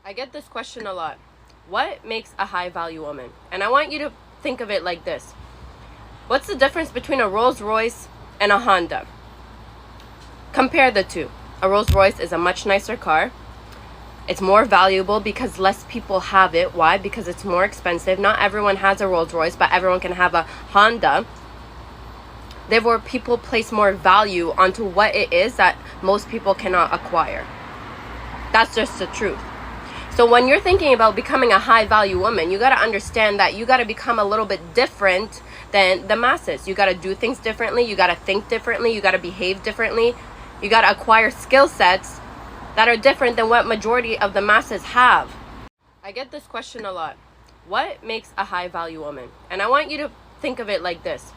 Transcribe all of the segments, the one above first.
I get this question a lot. What makes a high value woman? And I want you to think of it like this. What's the difference between a Rolls Royce and a Honda? Compare the two. A Rolls Royce is a much nicer car. It's more valuable because less people have it. Why? Because it's more expensive. Not everyone has a Rolls Royce, but everyone can have a Honda. Therefore, people place more value onto what it is that most people cannot acquire. That's just the truth. So when you're thinking about becoming a high value woman, you got to understand that you got to become a little bit different than the masses. You got to do things differently. You got to think differently. You got to behave differently. You got to acquire skill sets that are different than what majority of the masses have. I get this question a lot. What makes a high value woman? And I want you to think of it like this.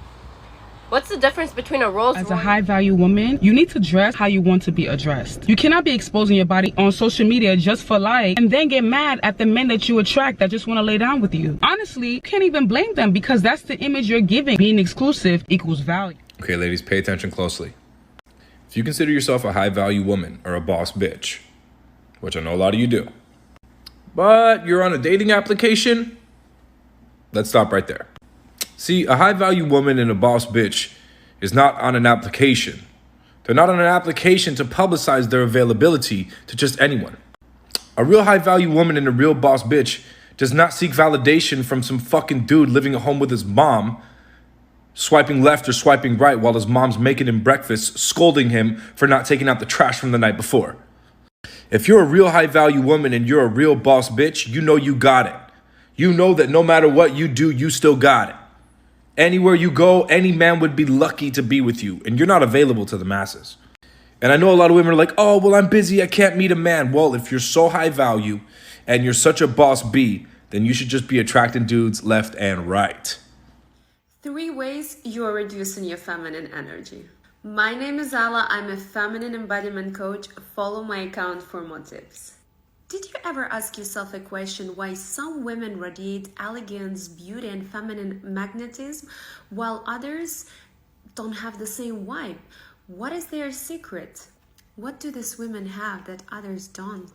What's the difference between a Rolls Royce? As a high value woman, you need to dress how you want to be addressed. You cannot be exposing your body on social media just for like, and then get mad at the men that you attract that just want to lay down with you. Honestly, you can't even blame them because that's the image you're giving. Being exclusive equals value. Okay, ladies, pay attention closely. If you consider yourself a high value woman or a boss bitch, which I know a lot of you do, but you're on a dating application, let's stop right there. See, a high value woman and a boss bitch is not on an application. They're not on an application to publicize their availability to just anyone. A real high value woman and a real boss bitch does not seek validation from some fucking dude living at home with his mom, swiping left or swiping right while his mom's making him breakfast, scolding him for not taking out the trash from the night before. If you're a real high value woman and you're a real boss bitch, you know you got it. You know that no matter what you do, you still got it. Anywhere you go, any man would be lucky to be with you, and you're not available to the masses. And I know a lot of women are like, oh, well, I'm busy, I can't meet a man. Well, if you're so high value and you're such a boss B, then you should just be attracting dudes left and right. 3 ways you are reducing your feminine energy. My name is Ala. I'm a feminine embodiment coach. Follow my account for more tips. Did you ever ask yourself a question why some women radiate elegance, beauty, and feminine magnetism while others don't have the same vibe? What is their secret? What do these women have that others don't?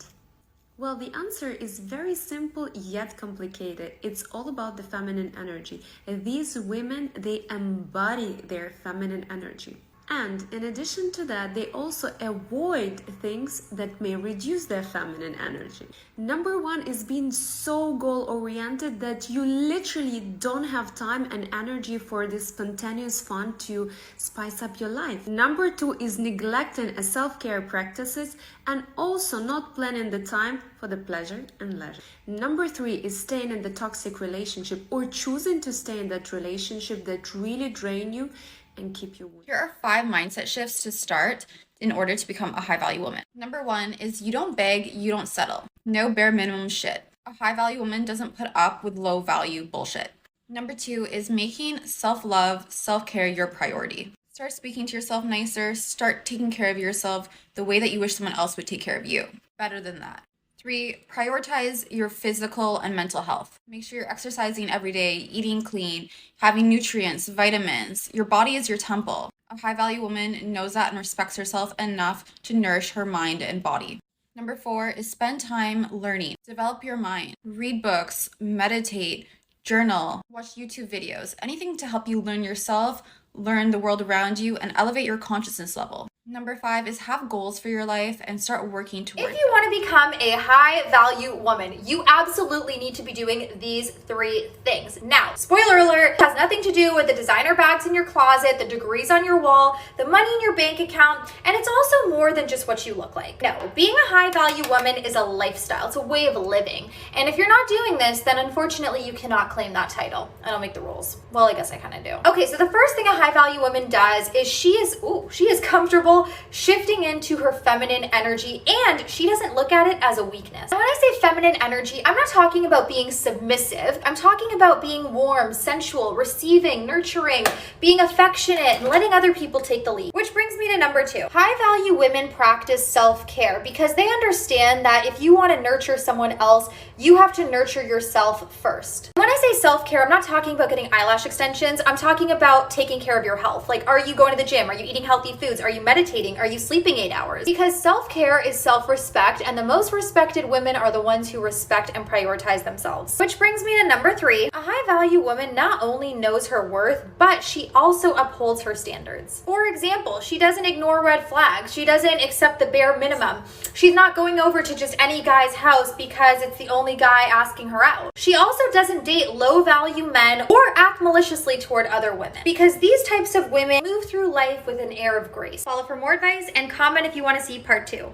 Well, the answer is very simple yet complicated. It's all about the feminine energy. These women, they embody their feminine energy. And in addition to that, they also avoid things that may reduce their feminine energy. Number 1 is being so goal-oriented that you literally don't have time and energy for this spontaneous fun to spice up your life. Number 2 is neglecting self-care practices and also not planning the time for the pleasure and leisure. Number 3 is staying in the toxic relationship or choosing to stay in that relationship that really drain you and keep you. Here are 5 mindset shifts to start in order to become a high value woman. Number 1 is you don't beg, you don't settle. No bare minimum shit. A high value woman doesn't put up with low value bullshit. Number 2 is making self-love, self-care your priority. Start speaking to yourself nicer. Start taking care of yourself the way that you wish someone else would take care of you. Better than that. 3, prioritize your physical and mental health. Make sure you're exercising every day, eating clean, having nutrients, vitamins. Your body is your temple. A high value woman knows that and respects herself enough to nourish her mind and body. Number 4 is spend time learning. Develop your mind. Read books, meditate, journal, watch YouTube videos, anything to help you learn yourself, learn the world around you, and elevate your consciousness level. Number 5 is have goals for your life and start working towards them. If you want to become a high value woman, you absolutely need to be doing these 3 things. Now, spoiler alert, it has nothing to do with the designer bags in your closet, the degrees on your wall, the money in your bank account, and it's also more than just what you look like. No, being a high value woman is a lifestyle. It's a way of living. And if you're not doing this, then unfortunately you cannot claim that title. I don't make the rules. Well, I guess I kind of do. Okay, so the first thing a high value woman does is she is comfortable shifting into her feminine energy, and she doesn't look at it as a weakness. And when I say feminine energy, I'm not talking about being submissive. I'm talking about being warm, sensual, receiving, nurturing, being affectionate, and letting other people take the lead. Which brings me to number 2. High value women practice self-care because they understand that if you want to nurture someone else, you have to nurture yourself first. When I say self-care, I'm not talking about getting eyelash extensions. I'm talking about taking care of your health. Like, are you going to the gym? Are you eating healthy foods? Are you meditating? meditating? Are you sleeping 8 hours? Because self-care is self-respect, and the most respected women are the ones who respect and prioritize themselves. Which brings me to number 3. A high-value woman not only knows her worth, but she also upholds her standards. For example, she doesn't ignore red flags. She doesn't accept the bare minimum. She's not going over to just any guy's house because it's the only guy asking her out. She also doesn't date low-value men or act maliciously toward other women, because these types of women move through life with an air of grace. Follow for more advice and comment if you want to see part 2.